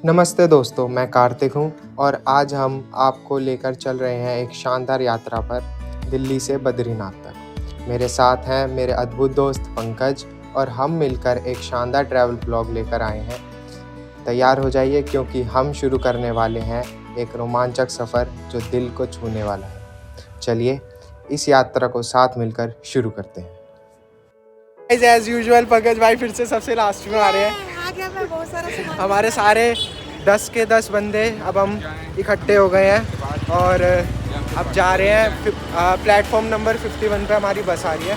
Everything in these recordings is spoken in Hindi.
नमस्ते दोस्तों, मैं कार्तिक हूँ और आज हम आपको लेकर चल रहे हैं एक शानदार यात्रा पर दिल्ली से बद्रीनाथ तक। मेरे साथ हैं मेरे अद्भुत दोस्त पंकज और हम मिलकर एक शानदार ट्रैवल ब्लॉग लेकर आए हैं। तैयार हो जाइए क्योंकि हम शुरू करने वाले हैं एक रोमांचक सफ़र जो दिल को छूने वाला है। चलिए इस यात्रा को साथ मिलकर शुरू करते हैं। एज यूजुअल पंकज भाई फिर से सबसे लास्ट में आ रहे हैं। हमारे सारे 10 के 10 बंदे अब हम इकट्ठे हो गए हैं और अब जा रहे हैं प्लेटफॉर्म नंबर 51 पे हमारी बस आ रही है।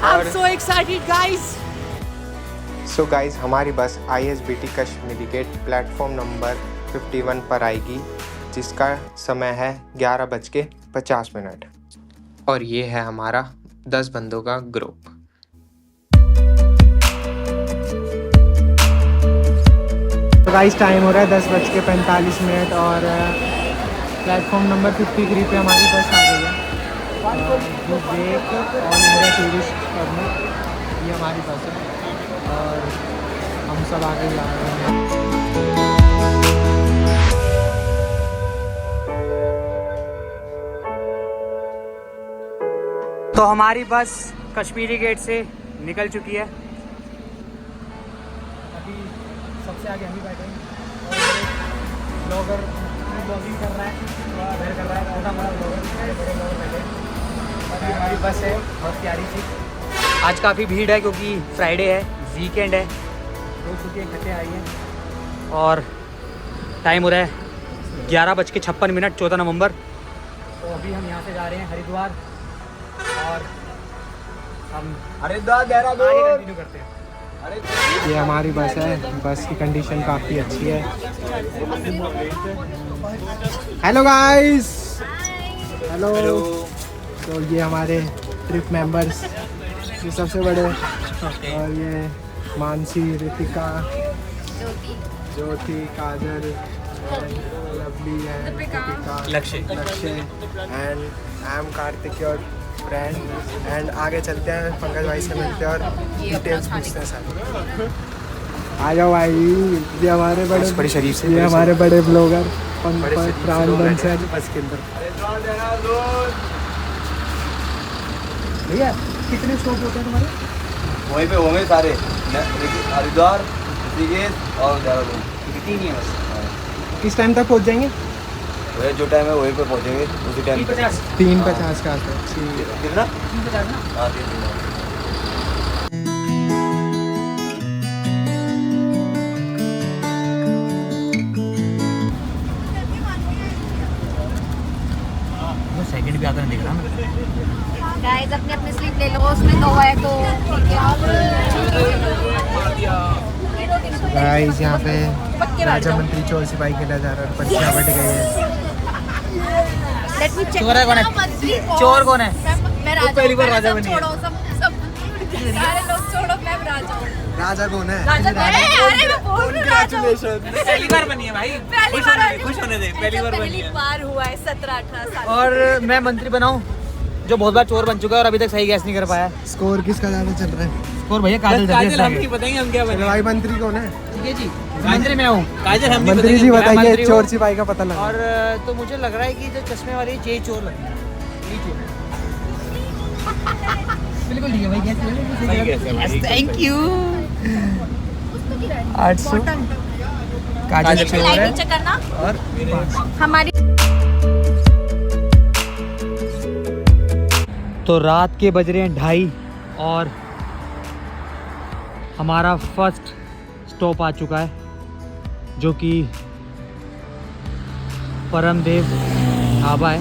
और so excited guys! So guys हमारी bus ISBT Kashmiri gate platform number 51 पर आएगी, जिसका समय है 11:50। और ये है हमारा 10 बंदों का ग्रुप। गाइस टाइम हो रहा है 10:45 और प्लेटफॉर्म नंबर 53 पे हमारी बस आ गई है। ऑल इंडिया टूरिस्ट परमिट, ये हमारी बस है और हम सब आगे जा रहे हैं। तो हमारी बस कश्मीरी गेट से निकल चुकी है। अभी सबसे आगे हम ही बैठे हैं और ब्लॉगर ब्लॉगिंग कर रहा है, थोड़ा अवेयर कर रहा है, छोटा बड़ा ब्लॉगर बड़े ब्लॉगर बैठे हैं। अभी हमारी बस है बहुत प्यारी सी। आज काफ़ी भीड़ है क्योंकि फ्राइडे है, वीकेंड है, लोग छुट्टी इकट्ठे आई हैं और टाइम हो रहा है 11:56, 14 नवंबर। तो अभी हम यहाँ से जा रहे हैं हरिद्वार और हम हरिद्वार देहरादून कंटिन्यू करते हैं। ये हमारी बस है, बस की कंडीशन काफ़ी अच्छी है। Hello guys, hello. तो ये हमारे ट्रिप मेंबर्स, ये सबसे बड़े, और ये मानसी, रितिका, ज्योति, काजल, लवली एंड दीपिका, लक्ष्य and I am Kartik your friend. And आगे चलते हैं, पंकज भाई से मिलते हैं और डिटेल्स पूछते हैं सारे। आ जाओ भाई, ये हमारे बड़े शरीफ से, ये हमारे बड़े ब्लॉगर प्राण बंसल बस के अंदर। भैया कितने स्टॉप होते हैं तुम्हारे? वहीं पे होंगे सारे, हरिद्वार, ऋषिकेश और देहरादून, 3 ही है बस। किस टाइम तक पहुंच जाएंगे? वही जो टाइम है वहीं पे पहुंचेंगे उसी टाइम। 3:50 का आता है। कितना? 3:50 ना? हाँ 3:50। सेकंड भी आता नहीं दिख रहा। गाइस अपनी अपनी स्लीप ले लो, उसमें 2 है तो ठीक है। गाइस यहाँ पे राजा मंत्री चोर सिपाही खेला जा रहा है, पर्चियाँ बट गई है। Let me check. चोर है कौन है? चोर कौन है? मैं राजा। पहली बार राजा बनी है। छोड़ो सब सारे लोग छोड़ो, मैं राजा हूँ। राजा कौन है? राजा अरे मैं बोल रही हूँ राजा हूँ। पहली बार बनी है भाई, खुश होने दे। पहली बार बनी है। बार हुआ है 17-18 साल। और मैं मंत्री बनाऊं जो बहुत बार चोर बन चुका है और अभी तक सही गैस नहीं कर पाया। स्कोर किसका ज़्यादा चल रहा है? स्कोर भैया काजल हम नहीं बताएंगे हम क्या बने। भाई मंत्री कौन है? ठीक है जी, मंत्री मैं हूँ। काजल हम मंत्री जी बताइए, चोर सिपाही का पता लगा। और तो मुझे लग रहा है कि जो चश्मे वाली यही चोर लग रही है। बिल्कुल ठीक है भाई, थैंक यू। 800 काजल चोर है नीचे करना और हमारी। तो रात के बज रहे हैं 2:30 और हमारा फर्स्ट स्टॉप आ चुका है, जो कि परमदेव ढाबा है,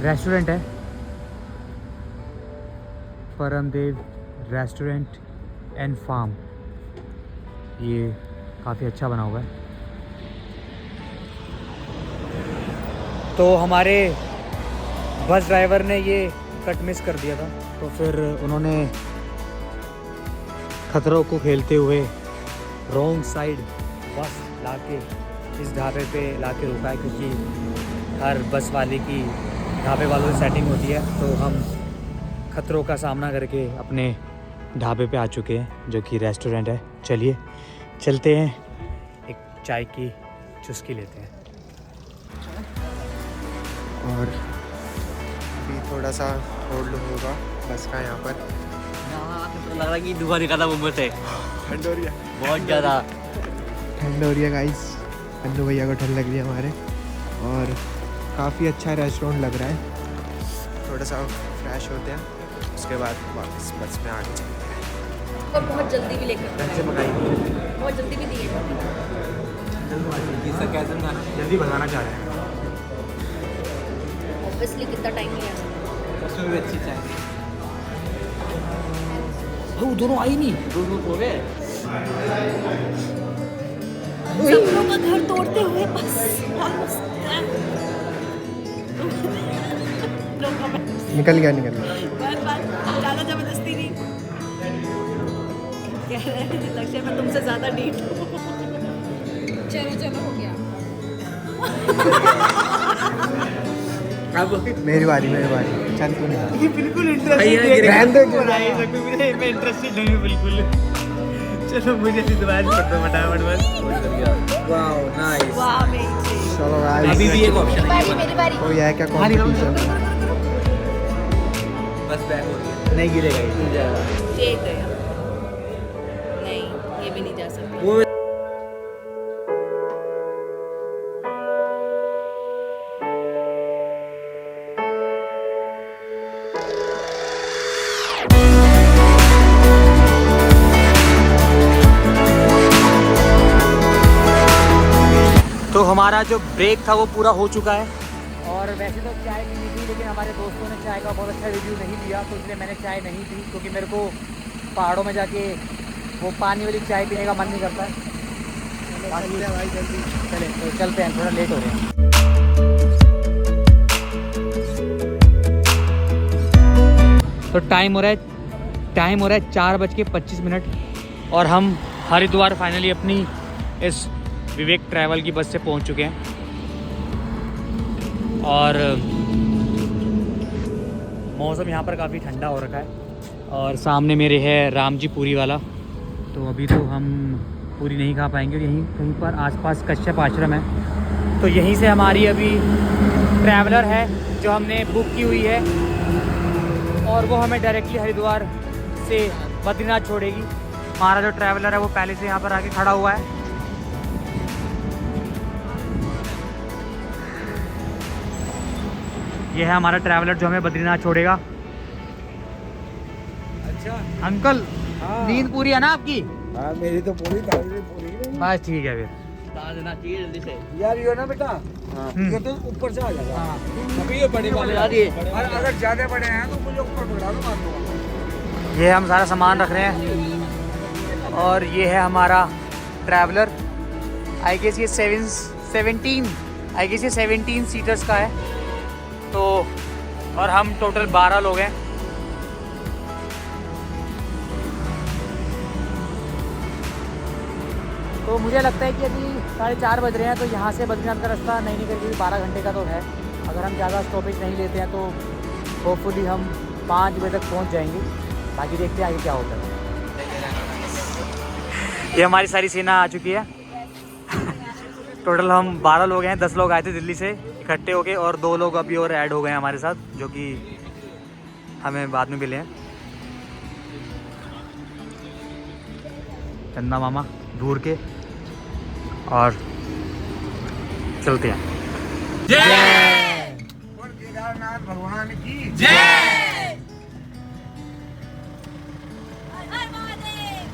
रेस्टोरेंट है। परमदेव रेस्टोरेंट एंड फार्म, ये काफ़ी अच्छा बना हुआ है। तो हमारे बस ड्राइवर ने ये कट मिस कर दिया था, तो फिर उन्होंने खतरों को खेलते हुए रॉन्ग साइड बस लाके इस ढाबे पे लाके रुका है, क्योंकि हर बस वाले की ढाबे वालों से सेटिंग होती है। तो हम खतरों का सामना करके अपने ढाबे पे आ चुके हैं, जो कि रेस्टोरेंट है। चलिए चलते हैं, एक चाय की चुस्की लेते हैं। और अभी थोड़ा सा होल्ड होगा बस का यहाँ पर। लग रहा है कि धुआं निकला मुंह से, ठंड हो रही है, बहुत ज़्यादा ठंड हो रही है गाइस। अन्नू भैया को ठंड लग रही है हमारे। और काफ़ी अच्छा रेस्टोरेंट लग रहा है। थोड़ा सा फ्रेश होते हैं, उसके बाद वापस बस में आगे चलते हैं। और बहुत जल्दी भी लेकर घर से मंगाई बहुत जल्दी भी दिए जल्दी बताना चाह रहे हैं। ऑब्वियसली कितना टाइम लिया। उसमें भी अच्छी चाय। वो दोनों आई नहीं। दोनों हो गए। सपनों का घर तोड़ते हुए बस निकल गया निकल गया। ज़्यादा जबरदस्ती नहीं कह रहे हैं, लक्ष्य मैं तुमसे ज़्यादा डीट हूँ। चलो चलो हो गया। अब मेरी बारी चल तू निकाल। बिल्कुल रहने दे। मैं इंटरेस्टेड नहीं हूँ बिल्कुल। चलो मुझे भी दोबारा कर दो फटाफट बस। Wow nice. वाह अमेजिंग। चलो गाइस, अभी भी एक ऑप्शन है, मेरी बारी। कोई है क्या कॉम्पिटिशन? बस बैक हो गया, नहीं गिरेगा ये। नहीं जाएगा। ये गया। नहीं ये भी नहीं जा सकता। वो तो हमारा जो ब्रेक था वो पूरा हो चुका है। और वैसे तो चाय पीनी थी, लेकिन हमारे दोस्तों ने चाय का बहुत अच्छा रिव्यू नहीं दिया, तो इसलिए मैंने चाय नहीं पी, क्योंकि मेरे को पहाड़ों में जाके वो पानी वाली चाय पीने का मन नहीं करता है। बाकी भाई जल्दी चले तो चलते हैं, थोड़ा लेट हो रहे हैं। तो टाइम हो रहा है 4:25 और हम हरिद्वार फाइनली अपनी इस विवेक ट्रैवल की बस से पहुंच चुके हैं। और मौसम यहाँ पर काफ़ी ठंडा हो रखा है। और सामने मेरे है राम जी पूरी वाला। तो अभी तो हम पूरी नहीं खा पाएंगे, यहीं कहीं पर आसपास कश्यप आश्रम है, तो यहीं से हमारी अभी ट्रैवलर है जो हमने बुक की हुई है, और वो हमें डायरेक्टली हरिद्वार से बद्रीनाथ छोड़ेगी। हमारा जो ट्रैवलर है वो पहले से यहाँ पर आके खड़ा हुआ है। ये है हमारा ट्रैवलर जो हमें बद्रीनाथ छोड़ेगा। अच्छा अंकल, नींद पूरी है ना आपकी? हाँ मेरी तो पूरी पूरी। बस ठीक है फिर। बता देना चाहिए जल्दी से यार, ये ना बेटा। ये तो ऊपर से आ जाएगा। अभी ये बड़े वाले आ दिए, अगर ज्यादा बड़े हैं तो मुझे ऊपर बढ़ा दो, मार दूंगा। ये हम सारा सामान रख रहे हैं, और ये है हमारा ट्रैवलर। आई गेस ये 17 सीटर्स का है। तो और हम टोटल 12 लोग हैं। तो मुझे लगता है कि अभी 4:30 बज रहे हैं, तो यहाँ से बद्रीनाथ का रास्ता नहीं निकल के 12 घंटे का तो है। अगर हम ज़्यादा स्टॉपेज नहीं लेते हैं तो होपफुली हम 5 बजे तक पहुँच जाएंगे। बाकी देखते हैं आगे क्या होता है। ये हमारी सारी सेना आ चुकी है। टोटल हम 12 लोग हैं, 10 लोग आए थे दिल्ली से इकट्ठे हो गए, और 2 लोग अभी और ऐड हो गए हैं हमारे साथ, जो कि हमें बाद में मिले हैं। चंदा मामा दूर के, और चलते हैं। जय केदारनाथ भगवान की जय।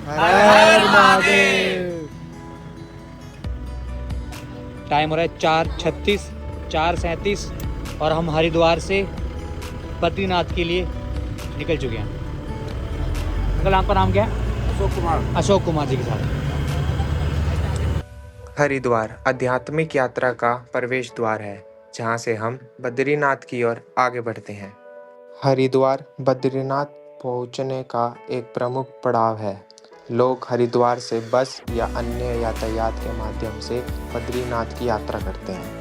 हर महादेव। टाइम हो रहा है 4:36, 4:37, और हम हरिद्वार से बद्रीनाथ के लिए निकल चुके हैं। अंकल आपका नाम क्या है? अशोक कुमार जी के साथ। हरिद्वार आध्यात्मिक यात्रा का प्रवेश द्वार है, जहाँ से हम बद्रीनाथ की ओर आगे बढ़ते हैं। हरिद्वार बद्रीनाथ पहुँचने का एक प्रमुख पड़ाव है। लोग हरिद्वार से बस या अन्य यातायात के माध्यम से बद्रीनाथ की यात्रा करते हैं।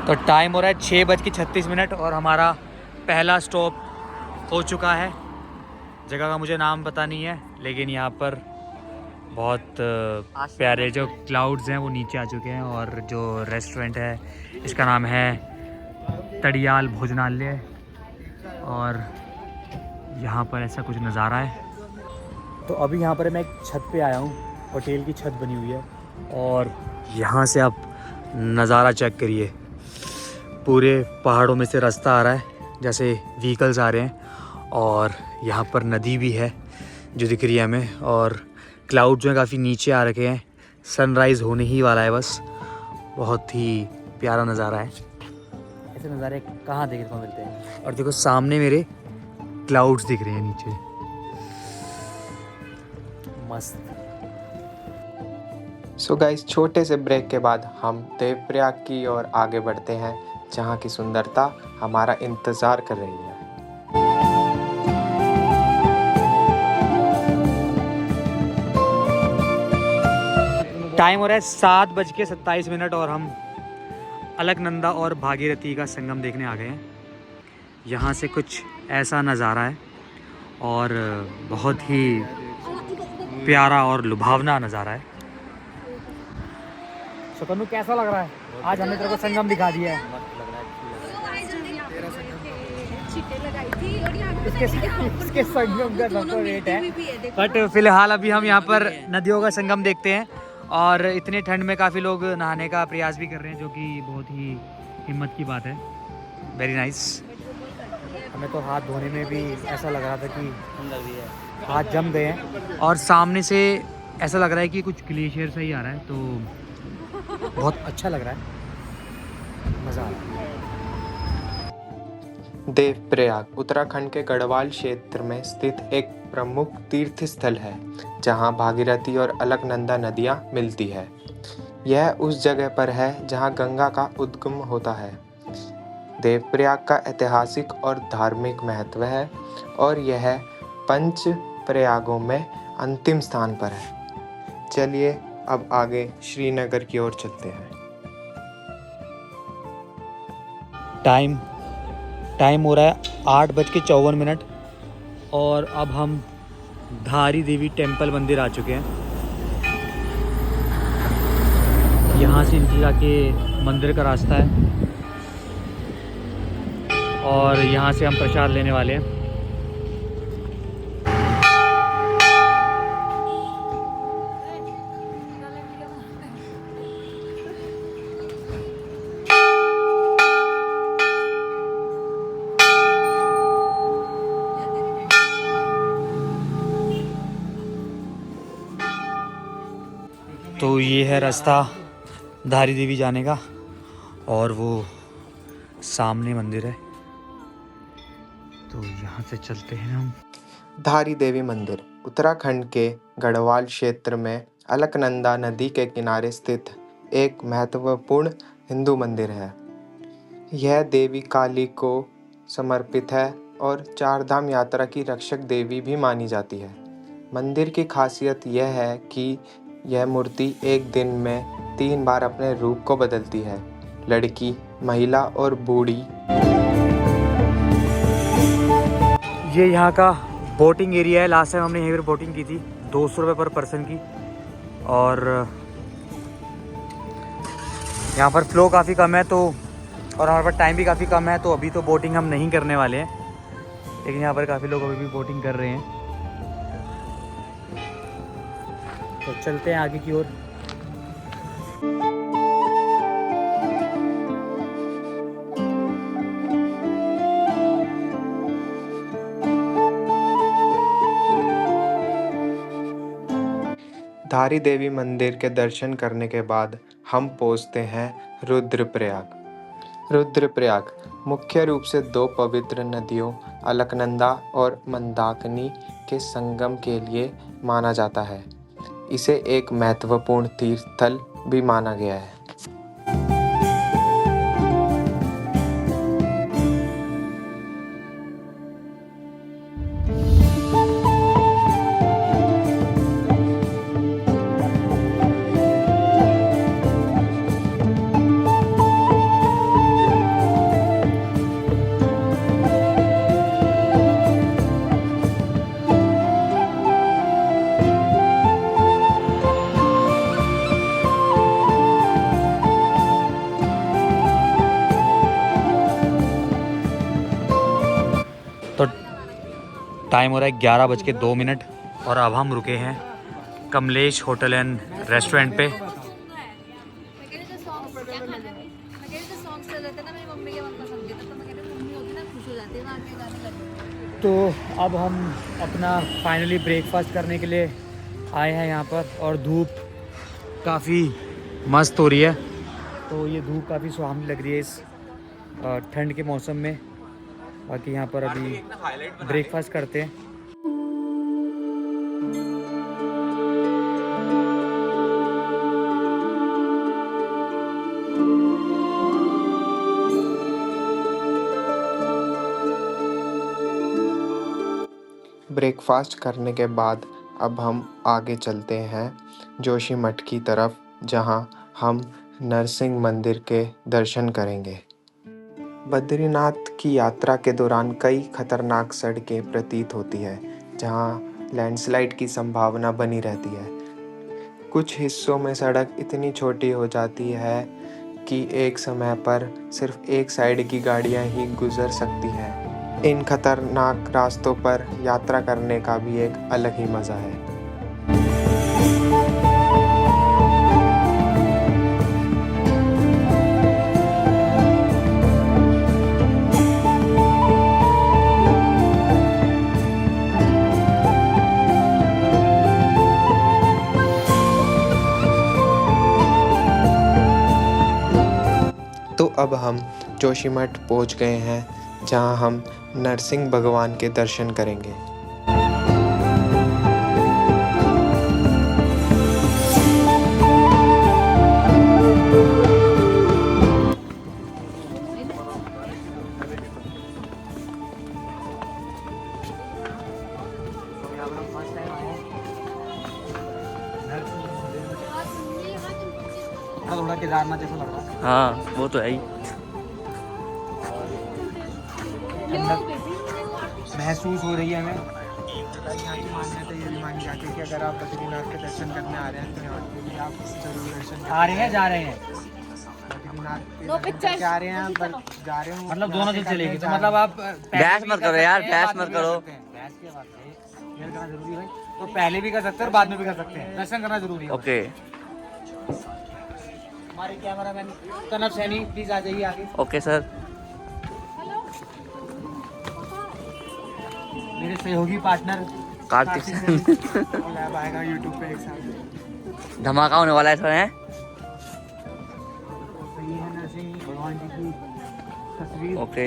तो टाइम हो रहा है 6:36 और हमारा पहला स्टॉप हो चुका है। जगह का मुझे नाम पता नहीं है, लेकिन यहाँ पर बहुत प्यारे जो क्लाउड्स हैं वो नीचे आ चुके हैं। और जो रेस्टोरेंट है इसका नाम है तड़ियाल भोजनालय, और यहाँ पर ऐसा कुछ नज़ारा है। तो अभी यहाँ पर मैं एक छत पे आया हूँ, होटल की छत बनी हुई है, और यहाँ से आप नज़ारा चेक करिए। पूरे पहाड़ों में से रास्ता आ रहा है, जैसे व्हीकल्स आ रहे हैं, और यहाँ पर नदी भी है जो दिख रही है हमें, और क्लाउड जो है काफ़ी नीचे आ रखे हैं। सनराइज़ होने ही वाला है बस। बहुत ही प्यारा नज़ारा है। ऐसे नज़ारे कहाँ देखने को मिलते हैं। और देखो सामने मेरे क्लाउड्स दिख रहे हैं नीचे, मस्त। सो गाइस, छोटे से ब्रेक के बाद हम देवप्रयाग की ओर आगे बढ़ते हैं, जहाँ की सुंदरता हमारा इंतज़ार कर रही है। टाइम हो रहा है 7:27 और हम अलकनंदा और भागीरथी का संगम देखने आ गए हैं। यहाँ से कुछ ऐसा नज़ारा है, और बहुत ही प्यारा और लुभावना नज़ारा है। तनु कैसा लग रहा है? आज हमने तेरे को संगम दिखा दिया है। इसके संगम का सबको रेट है, बट फिलहाल अभी हम यहाँ पर नदियों का संगम देखते हैं। और इतने ठंड में काफ़ी लोग नहाने का प्रयास भी कर रहे हैं, जो कि बहुत ही हिम्मत की बात है। Very nice. हमें तो हाथ धोने में भी ऐसा लग रहा था कि अंदर भी है, हाथ जम गए हैं। और सामने से ऐसा लग रहा है कि कुछ ग्लेशियर से ही आ रहा है, तो बहुत अच्छा लग रहा है, मज़ा आ रहा है। देवप्रयाग उत्तराखंड के गढ़वाल क्षेत्र में स्थित एक प्रमुख तीर्थ स्थल है, जहां भागीरथी और अलकनंदा नदियां मिलती है। यह उस जगह पर है जहां गंगा का उद्गम होता है। देवप्रयाग का ऐतिहासिक और धार्मिक महत्व है, और यह पंच प्रयागों में अंतिम स्थान पर है। चलिए अब आगे श्रीनगर की ओर चलते हैं। टाइम हो रहा है 8:54 और अब हम धारी देवी टेम्पल मंदिर आ चुके हैं। यहाँ से नीचे जाके मंदिर का रास्ता है, और यहाँ से हम प्रसाद लेने वाले हैं। तो ये है रास्ता धारी देवी जाने का, और वो सामने मंदिर है, तो यहाँ से चलते हैं हम। धारी देवी मंदिर उत्तराखंड के गढ़वाल क्षेत्र में अलकनंदा नदी के किनारे स्थित एक महत्वपूर्ण हिंदू मंदिर है। यह देवी काली को समर्पित है और चारधाम यात्रा की रक्षक देवी भी मानी जाती है। मंदिर की खासियत यह है कि यह मूर्ति एक दिन में 3 बार अपने रूप को बदलती है, लड़की, महिला और बूढ़ी। ये यहाँ का बोटिंग एरिया है। लास्ट टाइम हमने यहीं पर बोटिंग की थी, 200 रुपये पर पर्सन की। और यहाँ पर फ्लो काफ़ी कम है, तो और हमारे पास टाइम भी काफ़ी कम है, तो अभी तो बोटिंग हम नहीं करने वाले हैं। लेकिन यहाँ पर काफ़ी लोग अभी भी बोटिंग कर रहे हैं, तो चलते हैं आगे की ओर। धारी देवी मंदिर के दर्शन करने के बाद हम पहुंचते हैं रुद्रप्रयाग। रुद्रप्रयाग मुख्य रूप से 2 पवित्र नदियों अलकनंदा और मंदाकिनी के संगम के लिए माना जाता है। इसे एक महत्वपूर्ण तीर्थ स्थल भी माना गया है। टाइम हो रहा है 11:02 और अब हम रुके हैं कमलेश होटल एंड रेस्टोरेंट पे। तो अब हम अपना फाइनली ब्रेकफास्ट करने के लिए आए हैं यहाँ पर और धूप काफ़ी मस्त हो रही है। तो ये धूप काफ़ी सुहावनी लग रही है इस ठंड के मौसम में। बाकी यहाँ पर अभी ब्रेकफास्ट करते हैं। ब्रेकफास्ट करने के बाद अब हम आगे चलते हैं जोशीमठ की तरफ, जहां हम नरसिंह मंदिर के दर्शन करेंगे। बद्रीनाथ की यात्रा के दौरान कई खतरनाक सड़कें प्रतीत होती है, जहां लैंडस्लाइड की संभावना बनी रहती है। कुछ हिस्सों में सड़क इतनी छोटी हो जाती है कि एक समय पर सिर्फ एक साइड की गाड़ियां ही गुजर सकती हैं। इन खतरनाक रास्तों पर यात्रा करने का भी एक अलग ही मज़ा है। तो अब हम जोशीमठ पहुंच गए हैं, जहां हम नरसिंह भगवान के दर्शन करेंगे। थोड़ा केदारनाथ जैसा लग रहा है। हाँ वो तो है ही। महसूस हो रही है हमें। यहाँ की मान्यता ये भी मानी जाती है कि अगर आप बद्रीनाथ के दर्शन करने आ रहे हैं तो यहाँ पे भी आप जरूर दर्शन आ रहे हैं जा रहे हैं बद्रीनाथ No pictures. आ रहे हैं पर जा रहे हो मतलब दोनों चीज चलेगी। तो मतलब आप बहस मत करो यार, बहस मत करो। बहस की बात है, ये करना जरूरी है। तो पहले भी कर सकते हैं और बाद में भी कर सकते हैं। दर्शन करना जरूरी है। ओके हमारे कैमरामैन कनव सैनी प्लीज आ जाइए आगे। Okay sir. मेरे सहयोगी पार्टनर कार्तिक लैब आएगा यूट्यूब पे एक साथ। धमाका होने वाला है सर हैं। सही है नरसिंह भगवान जी की तस्वीर। ओके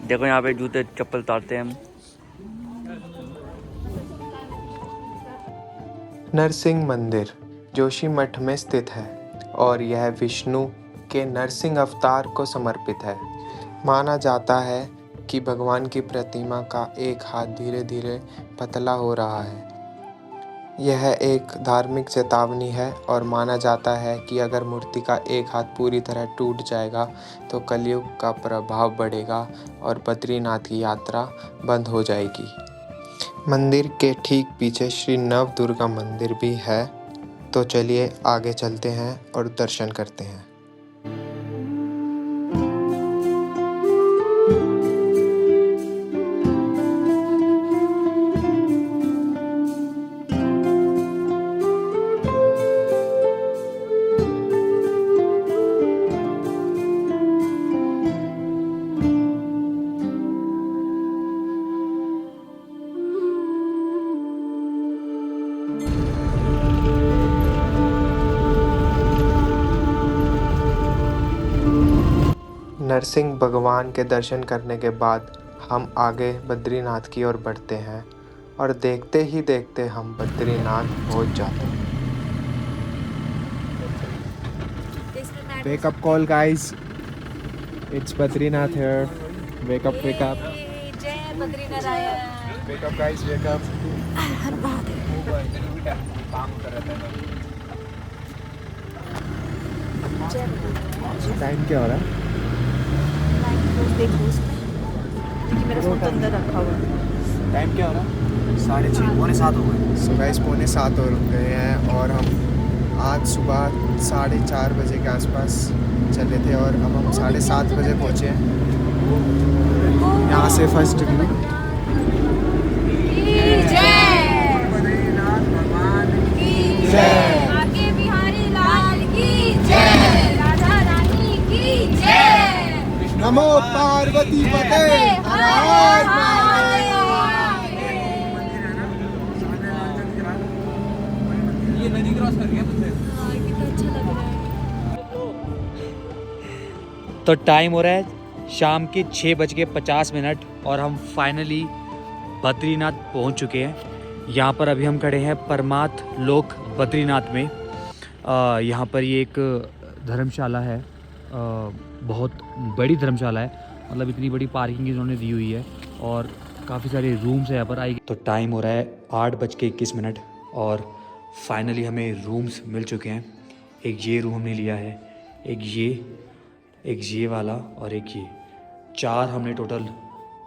देखो यहाँ पे जूते चप्पल उतारते हैं हम। नरसिंह मंदिर जोशीमठ में स्थित है और यह विष्णु के नरसिंह अवतार को समर्पित है। माना जाता है कि भगवान की प्रतिमा का एक हाथ धीरे धीरे पतला हो रहा है। यह एक धार्मिक चेतावनी है और माना जाता है कि अगर मूर्ति का एक हाथ पूरी तरह टूट जाएगा तो कलयुग का प्रभाव बढ़ेगा और बद्रीनाथ की यात्रा बंद हो जाएगी। मंदिर के ठीक पीछे श्री नव दुर्गा मंदिर भी है। तो चलिए आगे चलते हैं और दर्शन करते हैं। नरसिंह भगवान के दर्शन करने के बाद हम आगे बद्रीनाथ की ओर बढ़ते हैं और देखते ही देखते हम बद्रीनाथ पहुंच जाते हैं। Wake up call guys, it's Badrinath here. Wake up, wake up. जय Badrinarayan. Wake up guys, wake up. हर बात है। टाइम क्या हो रहा है? देखो उसमें, क्योंकि मेरा फोन तो अंदर रखा हुआ है। टाइम क्या हो रहा है? 6:30 पौने 7 हो गए। सो गाइस पौने 7 हो गए हैं और हम आज सुबह 4:30 बजे के आसपास चले थे और अब हम 7:30 बजे पहुँचे हैं। यहाँ से फर्स्ट व्यू नमो पार्वती पते हर हर महादेव। मंदिर है ना सामने लालचंद दिख रहा है। ये नदी क्रॉस कर गया मुझसे। कितना अच्छा लग रहा है। तो टाइम हो रहा है शाम के 6:50 और हम फाइनली बद्रीनाथ पहुंच चुके हैं। यहाँ पर अभी हम खड़े हैं परमार्थ लोक बद्रीनाथ में। यहाँ पर ये एक धर्मशाला है, बहुत बड़ी धर्मशाला है, मतलब इतनी बड़ी पार्किंग इन्होंने दी हुई है और काफ़ी सारे रूम्स है यहाँ पर। आई तो टाइम हो रहा है 8:21 और फाइनली हमें रूम्स मिल चुके हैं। एक ये रूम हमने लिया है, एक ये वाला और एक ये, 4 हमने टोटल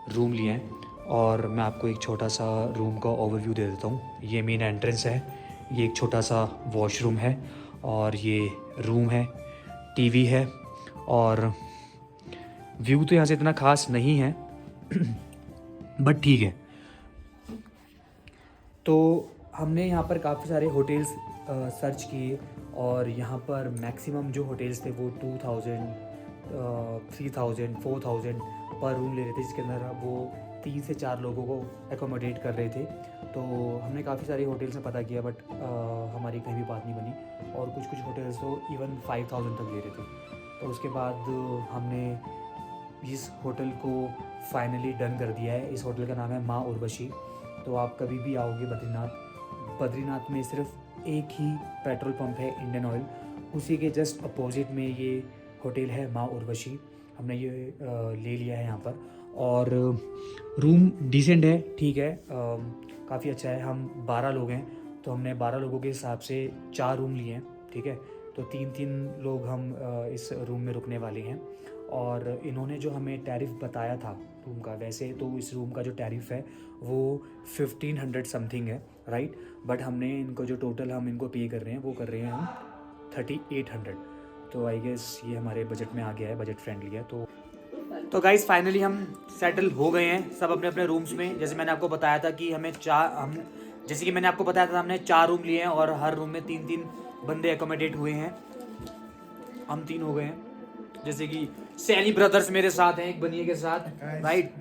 रूम लिए हैं। और मैं आपको एक छोटा सा रूम का ओवरव्यू दे देता हूँ। ये मेन एंट्रेंस है, ये एक छोटा सा वॉशरूम है और ये रूम है, टीवी है और व्यू तो यहाँ से इतना ख़ास नहीं है बट ठीक है। तो हमने यहाँ पर काफ़ी सारे होटल्स सर्च किए और यहाँ पर मैक्सिमम जो होटल्स थे वो 2000, 3000, 4000 पर रूम ले रहे थे, जिसके अंदर वो 3 से 4 लोगों को एकोमोडेट कर रहे थे। तो हमने काफ़ी सारी होटल्स में पता किया बट हमारी कहीं भी बात नहीं बनी और कुछ होटल्स तो इवन 5000 तक ले रहे थे। तो उसके बाद हमने इस होटल को फाइनली डन कर दिया है। इस होटल का नाम है माँ उर्वशी। तो आप कभी भी आओगे बद्रीनाथ में सिर्फ एक ही पेट्रोल पंप है, इंडियन ऑयल, उसी के जस्ट अपोजिट में ये होटल है माँ उर्वशी। हमने ये ले लिया है यहाँ पर और रूम डिसेंट है, ठीक है, काफ़ी अच्छा है। हम 12 लोग हैं तो हमने 12 लोगों के हिसाब से 4 रूम लिए हैं, ठीक है। तो 3-3 लोग हम इस रूम में रुकने वाले हैं। और इन्होंने जो हमें टैरिफ बताया था रूम का, वैसे तो इस रूम का जो टैरिफ है वो 1500 समथिंग है, राइट। बट हमने इनको जो टोटल हम इनको पे कर रहे हैं वो कर रहे हैं हम 3800। तो आई गेस ये हमारे बजट में आ गया है, बजट फ्रेंडली है। तो गाइस फाइनली हम सेटल हो गए हैं सब अपने अपने रूम्स में। जैसे मैंने आपको बताया था कि हमने 4 रूम लिए हैं और हर रूम में 3-3 बंदे एकोमोडेट हुए हैं। हम 3 हो गए हैं, जैसे कि सैनी ब्रदर्स मेरे साथ हैं एक बनिए के साथ, राइट।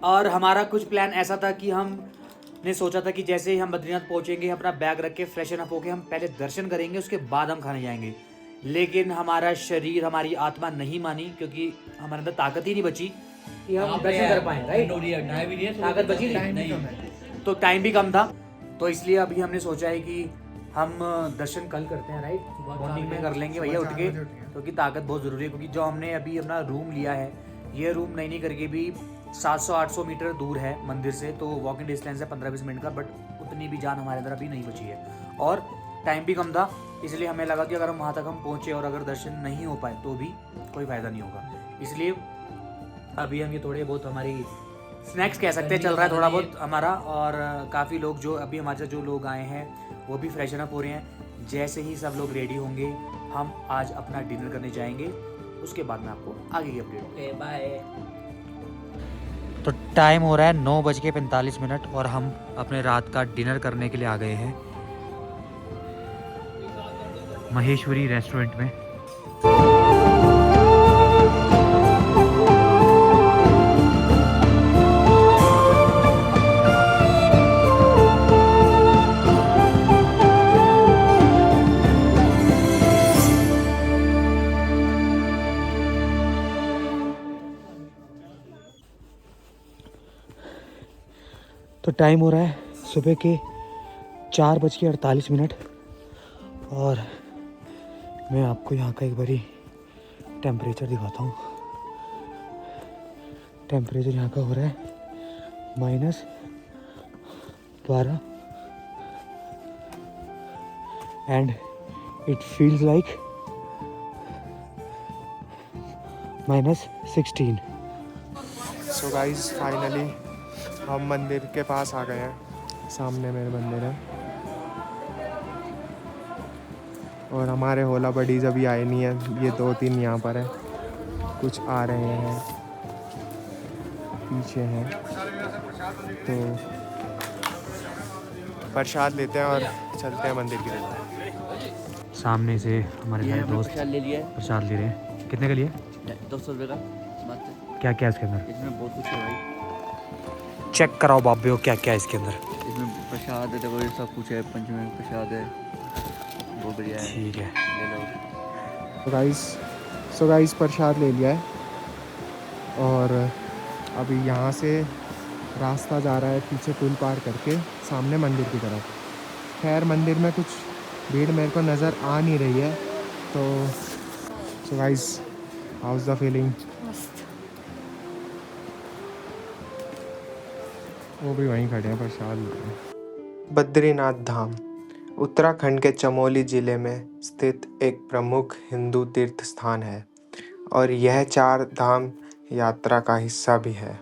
और हमारा कुछ प्लान ऐसा था कि हमने सोचा था कि जैसे ही हम बद्रीनाथ पहुंचेंगे अपना बैग रख के फ्रेशन अप होके हम पहले दर्शन करेंगे, उसके बाद हम खाने जाएंगे। लेकिन हमारा शरीर, हमारी आत्मा नहीं मानी, क्योंकि हमारे अंदर ताकत ही नहीं बची कि हम दर्शन कर पाए, राइट। ताकत बची नहीं, तो टाइम भी कम था। तो इसलिए अभी हमने सोचा है कि हम दर्शन कल करते हैं, राइट, मॉर्निंग में कर लेंगे भैया उठ के, क्योंकि ताकत बहुत ज़रूरी है। क्योंकि जो हमने अभी अपना रूम लिया है, ये रूम नहीं करके भी 700-800 मीटर दूर है मंदिर से, तो वॉकिंग डिस्टेंस है 15-20 मिनट का, बट उतनी भी जान हमारे अंदर अभी नहीं बची है और टाइम भी कम था। इसलिए हमें लगा कि अगर हम वहाँ तक हम पहुँचे और अगर दर्शन नहीं हो पाए तो भी कोई फ़ायदा नहीं होगा। इसलिए अभी हम ये थोड़े बहुत हमारी स्नैक्स कह सकते हैं चल रहा है थोड़ा बहुत हमारा। और काफ़ी लोग जो अभी हमारे साथ जो लोग आए हैं वो भी फ्रेशन अप हो रहे हैं। जैसे ही सब लोग रेडी होंगे हम आज अपना डिनर करने जाएंगे, उसके बाद मैं आपको आगे की अपडेट। बाय। तो टाइम हो रहा है 9:45 और हम अपने रात का डिनर करने के लिए आ गए हैं महेश्वरी रेस्टोरेंट में। तो टाइम हो रहा है सुबह के 4:48 और मैं आपको यहाँ का एक बारी टेम्परेचर दिखाता हूँ। टेम्परेचर यहाँ का हो रहा है -12 and it feels like -16। So guys finally हम मंदिर के पास आ गए हैं। सामने मेरे मंदिर है और हमारे होला बडीज अभी आए नहीं है। ये 2-3 यहाँ पर है, कुछ आ रहे हैं, पीछे हैं। तो प्रसाद लेते हैं और चलते हैं मंदिर की तरफ। सामने से हमारे सारे दोस्त प्रसाद ले रहे हैं। कितने का लिए? 200 रुपये का मात्र। क्या क्या है इसके अंदर? इसमें बहुत कुछ है भाई। चेक कराओ बाबियो क्या क्या है इसके अंदर। इसमें प्रसाद है, देखो ये सब कुछ है। पंचमी प्रसाद है, बहुत बढ़िया है। ठीक है। ले लो। सो गाइस प्रसाद ले लिया है और अभी यहाँ से रास्ता जा रहा है पीछे पुल पार करके सामने मंदिर की तरफ। खैर मंदिर में कुछ भीड़ मेरे को नज़र आ नहीं रही है। तो so guys house the feeling? मस्त। वो भी वहीं खड़े हैं प्रसाद ले रहे हैं। बद्रीनाथ धाम उत्तराखंड के चमोली जिले में स्थित एक प्रमुख हिंदू तीर्थ स्थान है और यह 4 धाम यात्रा का हिस्सा भी है।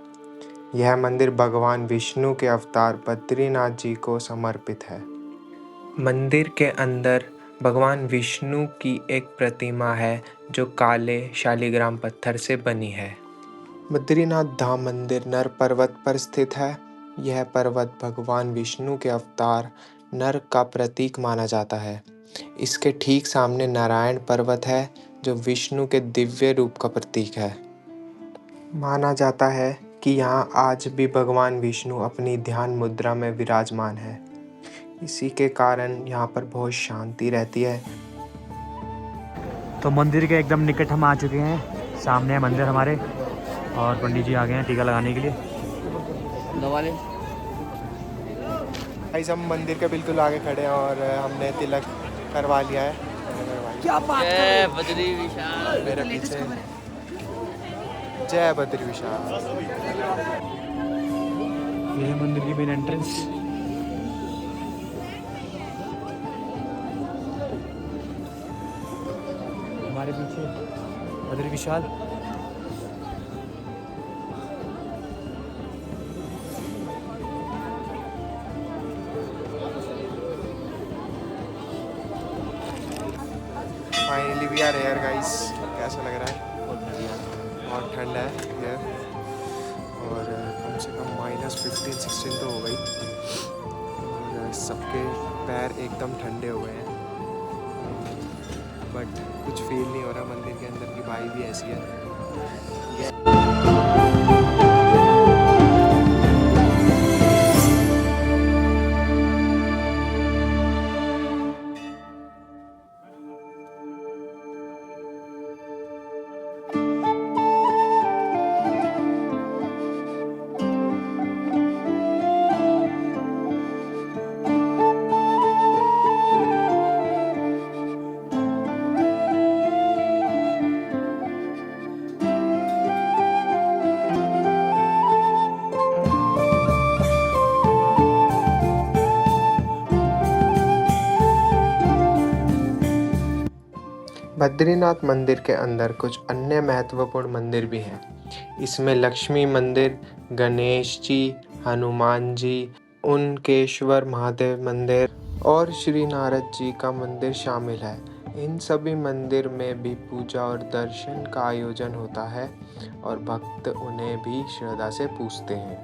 यह मंदिर भगवान विष्णु के अवतार बद्रीनाथ जी को समर्पित है। मंदिर के अंदर भगवान विष्णु की एक प्रतिमा है जो काले शालिग्राम पत्थर से बनी है। बद्रीनाथ धाम मंदिर नर पर्वत पर स्थित है। यह पर्वत भगवान विष्णु के अवतार नर का प्रतीक माना जाता है। इसके ठीक सामने नारायण पर्वत है जो विष्णु के दिव्य रूप का प्रतीक है। माना जाता है कि यहाँ आज भी भगवान विष्णु अपनी ध्यान मुद्रा में विराजमान है। इसी के कारण यहाँ पर बहुत शांति रहती है। तो मंदिर के एकदम निकट हम आ चुके हैं। सामने है मंदिर हमारे और पंडित जी आ गए हैं टीका लगाने के लिए। दवा ले। भाई हम मंदिर के बिल्कुल आगे खड़े हैं और हमने तिलक करवा लिया है। क्या बात कर जय बद्री विशाल। मेरे पीछे जय बद्री विशाल। ये है मंदिर की मेन एंट्रेंस। हमारे पीछे Badri Vishal. Finally we are here guys. कैसा लग रहा है? बहुत ठंड है हियर और कम से कम -15-16 तो हो गई और सबके पैर एकदम ठंडे हो गए हैं। बट कुछ फील नहीं हो रहा। मंदिर के अंदर की वाइब भी ऐसी है। बद्रीनाथ मंदिर के अंदर कुछ अन्य महत्वपूर्ण मंदिर भी हैं। इसमें लक्ष्मी मंदिर, गणेश जी, हनुमान जी, उनकेश्वर महादेव मंदिर और श्री नारद जी का मंदिर शामिल है। इन सभी मंदिर में भी पूजा और दर्शन का आयोजन होता है और भक्त उन्हें भी श्रद्धा से पूजते हैं।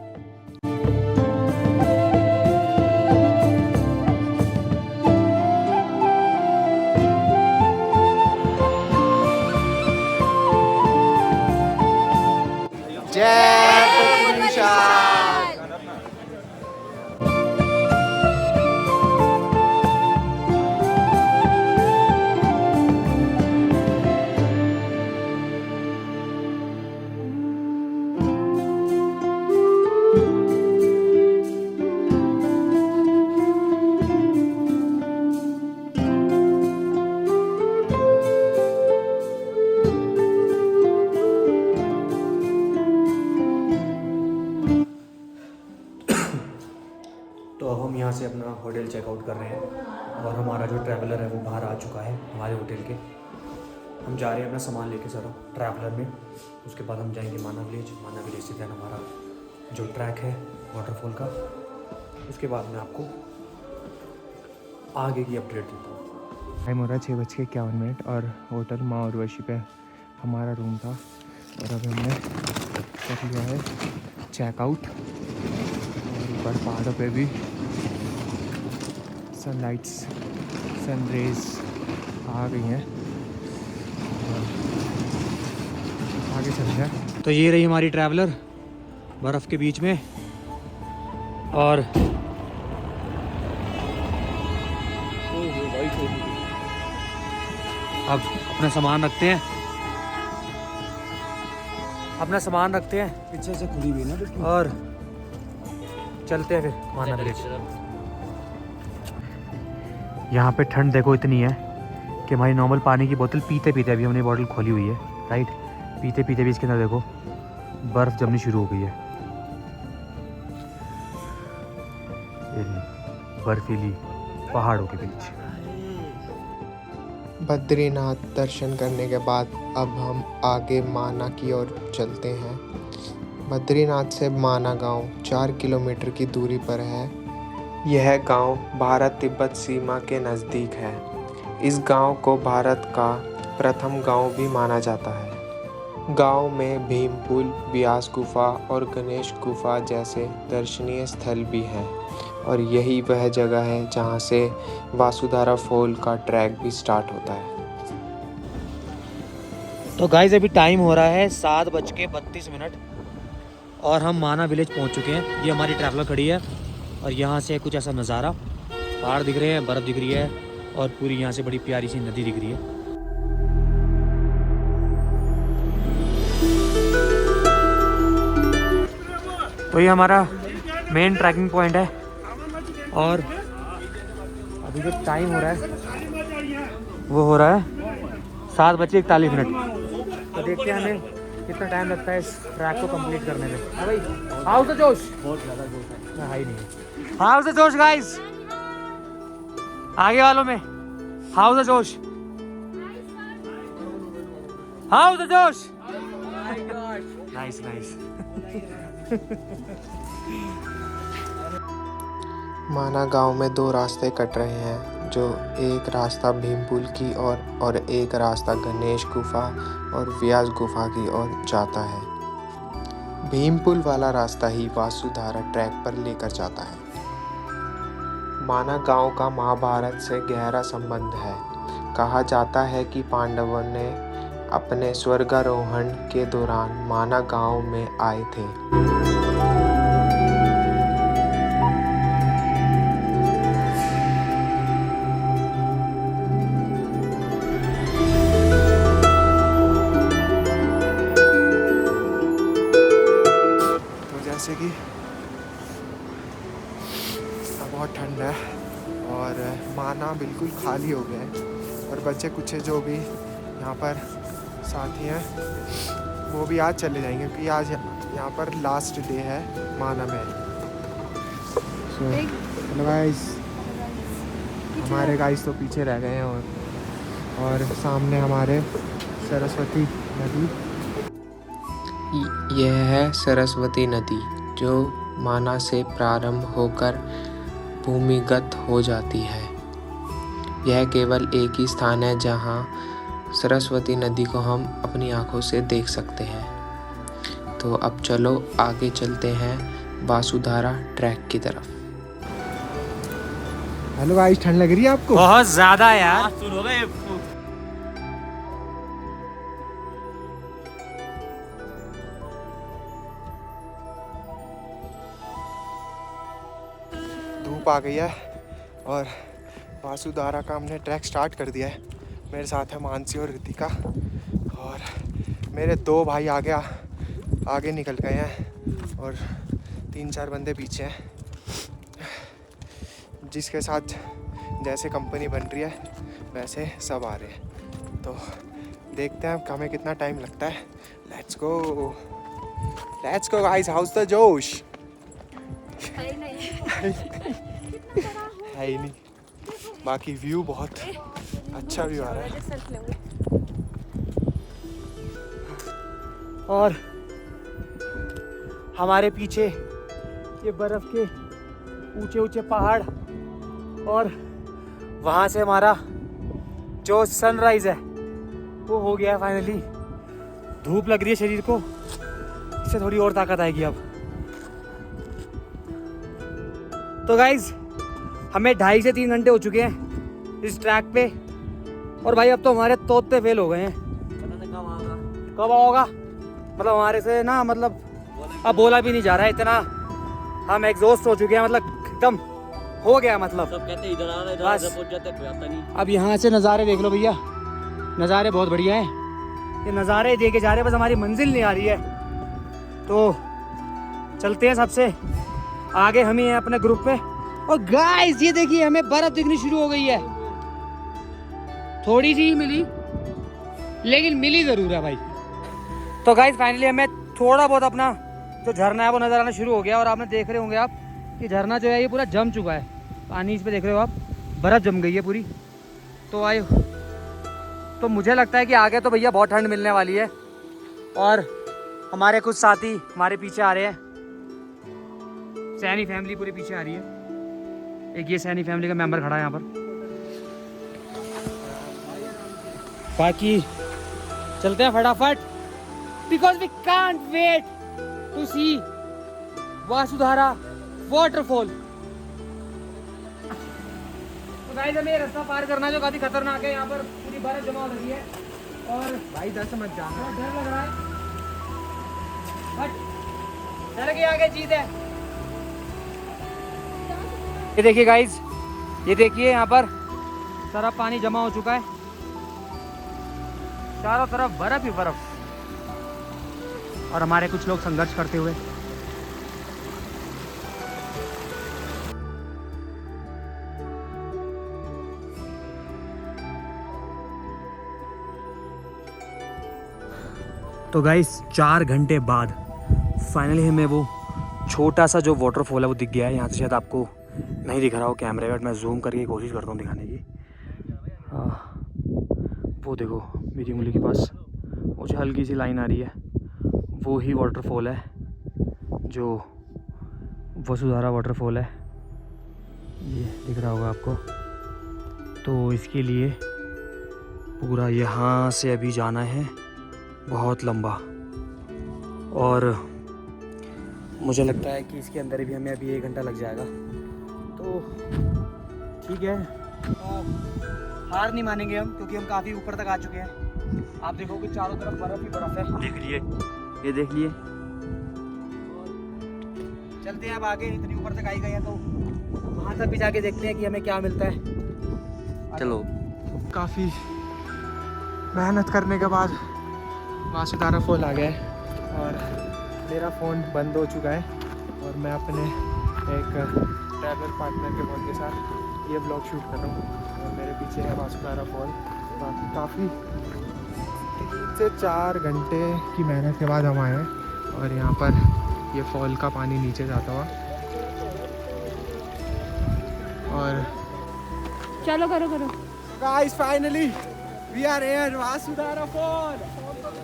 जय बद्री विशाल। तो अब हम यहाँ से अपना होटल चेकआउट कर रहे हैं और हमारा जो ट्रैवलर है वो बाहर आ चुका है हमारे होटल के। हम जा रहे हैं अपना सामान लेके सारा ट्रैवलर में। उसके बाद हम जाएंगे माना विलेज से दैन हमारा जो ट्रैक है वाटरफॉल का। उसके बाद मैं आपको आगे की अपडेट देता हूँ। टाइम हो रहा है 6:51 और होटल माँ उर्वशी पे हमारा रूम था और अभी हमने कर लिया है चेकआउट। और ऊपर पहाड़ों पे भी सनलाइट्स सन रेज आ गई हैं और आगे चलते हैं। तो ये रही हमारी ट्रैवलर बर्फ़ के बीच में, और अब अपना सामान रखते हैं, पीछे से खुली हुई ना और चलते हैं फिर माना विलेज। यहाँ पे ठंड देखो इतनी है कि हमारी नॉर्मल पानी की बोतल पीते पीते अभी हमने बॉटल खोली हुई है, राइट, पीते पीते भी इसके अंदर देखो बर्फ़ जमनी शुरू हो गई है। बर्फीली पहाड़ों के बीच। बद्रीनाथ दर्शन करने के बाद अब हम आगे माना की ओर चलते हैं। बद्रीनाथ से माना गांव 4 किलोमीटर की दूरी पर है। यह गांव भारत तिब्बत सीमा के नज़दीक है। इस गांव को भारत का प्रथम गांव भी माना जाता है। गांव में भीमपुल, व्यास गुफा और गणेश गुफा जैसे दर्शनीय स्थल भी हैं, और यही वह जगह है जहां से वासुधारा फॉल का ट्रैक भी स्टार्ट होता है। तो गाइस अभी टाइम हो रहा है 7:32 और हम माना विलेज पहुंच चुके हैं। ये हमारी ट्रैवलर खड़ी है और यहाँ से कुछ ऐसा नज़ारा, पहाड़ दिख रहे हैं, बर्फ़ दिख रही है और पूरी यहाँ से बड़ी प्यारी सी नदी दिख रही है। तो ये हमारा मेन ट्रैकिंग पॉइंट है, और अभी जो टाइम हो रहा है वो हो रहा है 7:41। तो देखते हैं हमें कितना टाइम लगता है इस ट्रैक को कंप्लीट करने में। हाँ भाई, हाउ द जोश? बहुत ज़्यादा जोश है। हाई नहीं, हाउ द जोश गाइस? आगे वालों में हाउ द जोश? हाउ द जोश? Nice nice. माना गांव में 2 रास्ते कट रहे हैं, जो एक रास्ता भीमपुल की ओर और एक रास्ता गणेश गुफा और व्यास गुफा की ओर जाता है। भीमपुल वाला रास्ता ही वासुधारा ट्रैक पर लेकर जाता है। माना गांव का महाभारत से गहरा संबंध है। कहा जाता है कि पांडवों ने अपने स्वर्गारोहण के दौरान माना गांव में आए थे। जैसे कि बहुत ठंड है और माना बिल्कुल खाली हो गया है, और बच्चे कुछ जो भी यहाँ पर साथी हैं वो भी आज चले जाएंगे, क्योंकि आज यहाँ पर लास्ट डे है माना में। हेलो गाइस, हमारे गाइस तो पीछे रह गए हैं, और सामने हमारे सरस्वती नदी। यह है सरस्वती नदी, जो माना से प्रारंभ होकर भूमिगत हो जाती है। यह केवल एक ही स्थान है जहां सरस्वती नदी को हम अपनी आंखों से देख सकते हैं। तो अब चलो आगे चलते हैं वासुधारा ट्रैक की तरफ। हेलो गाइस, ठंड लग रही है आपको? बहुत ज़्यादा यार। धूप आ गई है और वासुधारा का हमने ट्रैक स्टार्ट कर दिया है। मेरे साथ है मानसी और रितिका, और मेरे 2 भाई आगे निकल गए हैं और 3-4 बंदे पीछे हैं, जिसके साथ जैसे कंपनी बन रही है वैसे सब आ रहे हैं। तो देखते हैं हमें कितना टाइम लगता है। Let's go guys, house the जोश? है ही नहीं। बाकी व्यू बहुत अच्छा व्यू आ रहा है। और हमारे पीछे ये बर्फ के ऊंचे ऊंचे पहाड़, और वहाँ से हमारा जो सनराइज है वो हो गया है फाइनली। धूप लग रही है शरीर को, इससे थोड़ी और ताकत आएगी अब। तो गाइज हमें 2.5 से 3 घंटे हो चुके हैं इस ट्रैक पे, और भाई अब तो हमारे तोते फेल हो गए हैं। कब आओगा? मतलब हमारे से ना मतलब अब बोला भी नहीं जा रहा है, इतना हम एग्जॉस्ट हो चुके हैं, मतलब एकदम हो गया मतलब। सब कहते हैं इधर आ रहा है, बस। इधर पहुंच जाते हैं, कोई आता नहीं। अब यहाँ से नज़ारे देख लो भैया, नज़ारे बहुत बढ़िया हैं, ये नज़ारे देखे जा रहे हैं, बस हमारी मंजिल नहीं आ रही है। तो चलते हैं सबसे आगे, हम ही हैं अपने ग्रुप में। और गाइस ये देखिए हमें बर्फ दिखनी शुरू हो गई है, थोड़ी सी ही मिली लेकिन मिली ज़रूर है भाई। तो गाइस फाइनली हमें थोड़ा बहुत अपना जो झरना है वो नज़र आना शुरू हो गया। और आपने देख रहे होंगे आप कि झरना जो है ये पूरा जम चुका है, पानी इस पे देख रहे हो आप, बर्फ़ जम गई है पूरी। तो आए तो मुझे लगता है कि आगे तो भैया बहुत ठंड मिलने वाली है। और हमारे कुछ साथी हमारे पीछे आ रहे हैं, सैनी फैमिली पूरी पीछे आ रही है, एक ये सैनी फैमिली का मेंबर खड़ा है यहाँ पर। बाकी चलते हैं फटाफट, because we can't wait to see Vasudhara waterfall. तो गाइस हमें ये रास्ता पार करना जो काफी खतरनाक है, यहाँ पर पूरी बर्फ जमा हो रही है और भाई इधर से मत जाना। डर लग रहा है, बट डर के आगे जीत है। ये देखिए गाइस, ये देखिए यहाँ पर सारा पानी जमा हो चुका है, चारों तरफ बर्फ ही बर्फ, और हमारे कुछ लोग संघर्ष करते हुए। तो गाइस 4 घंटे बाद फाइनली हमें वो छोटा सा जो वाटरफॉल है वो दिख गया है। यहाँ से शायद आपको नहीं दिख रहा हो कैमरे में, मैं जूम करके कोशिश करता हूँ दिखाने की। वो देखो मेरी उंगली के पास वो जो हल्की सी लाइन आ रही है, वो ही वाटरफॉल है जो वसुधारा वाटरफॉल है, ये दिख रहा होगा आपको। तो इसके लिए पूरा यहाँ से अभी जाना है बहुत लंबा, और मुझे लगता है कि इसके अंदर भी हमें अभी 1 घंटा लग जाएगा। तो ठीक है, हार नहीं मानेंगे हम, क्योंकि हम काफ़ी ऊपर तक आ चुके हैं। आप देखो कि चारों तरफ बर्फ ही बर्फ है, देख लिए, ये देख लिए। चलते हैं अब आगे, इतनी ऊपर तक आई गए हैं तो वहाँ तक भी जाके देखते हैं कि हमें क्या मिलता है। चलो। काफ़ी मेहनत करने के बाद वासुधारा फॉल आ गया है, और मेरा फ़ोन बंद हो चुका है, और मैं अपने एक ट्रैवल पार्टनर के फ़ोन के साथ ये ब्लॉग शूट कर रहा हूँ। और मेरे पीछे है वासुधारा फॉल। काफ़ी 3 से 4 घंटे की मेहनत के बाद हम आए हैं, और यहाँ पर ये फॉल का पानी नीचे जाता हुआ। और चलो करो करो। Guys finally we are here Vasudhara fall.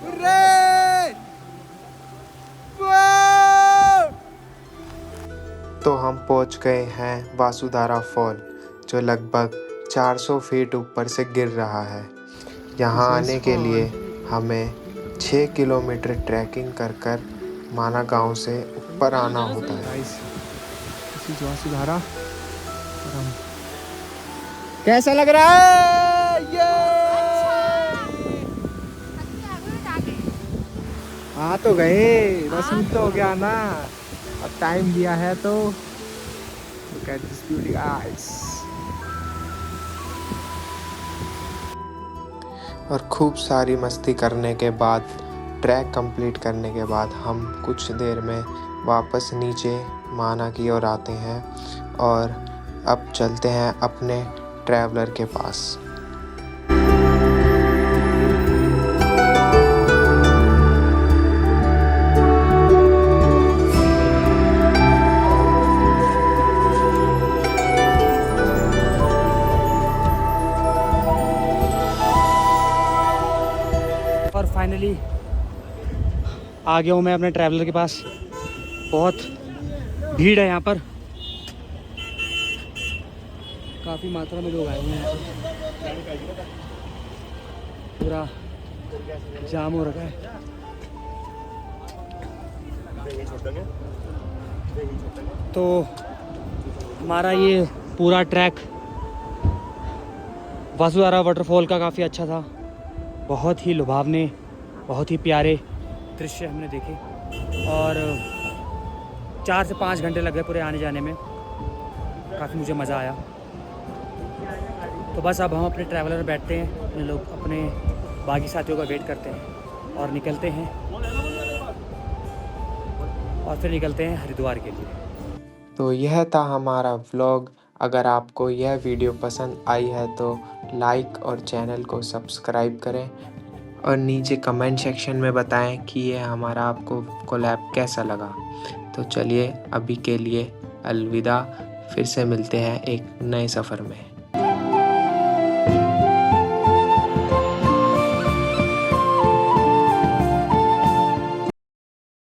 Hurray! तो हम पहुंच गए हैं वासुधारा फॉल, जो लगभग 400 फीट ऊपर से गिर रहा है। यहाँ आने के लिए हमें 6 किलोमीटर ट्रैकिंग कर माना गांव से ऊपर आना होता है। वासुधारा, कैसा लग रहा है ये? हाँ तो गए, बस तो हो गया ना, अब टाइम दिया है तो look at this beauty guys। और खूब सारी मस्ती करने के बाद, ट्रैक कंप्लीट करने के बाद हम कुछ देर में वापस नीचे माना की ओर आते हैं, और अब चलते हैं अपने ट्रैवलर के पास। और फाइनली आ गया हूँ मैं अपने ट्रैवलर के पास। बहुत भीड़ है यहाँ पर, काफ़ी मात्रा में लोग आए हुए हैं, पूरा जाम हो रखा है। तो हमारा ये पूरा ट्रैक वासुधारा वाटरफॉल का काफ़ी अच्छा था, बहुत ही लुभावने, बहुत ही प्यारे दृश्य हमने देखे और 4 से 5 घंटे लग गए पूरे आने जाने में। काफ़ी मुझे मज़ा आया। तो बस अब हम अपने ट्रैवलर में बैठते हैं, अपने लोग अपने बाकी साथियों का वेट करते हैं और निकलते हैं और फिर निकलते हैं हरिद्वार के लिए। तो यह था हमारा व्लॉग। अगर आपको यह वीडियो पसंद आई है तो लाइक और चैनल को सब्सक्राइब करें और नीचे कमेंट सेक्शन में बताएं कि यह हमारा आपको कोलैब कैसा लगा। तो चलिए अभी के लिए अलविदा, फिर से मिलते हैं एक नए सफ़र में।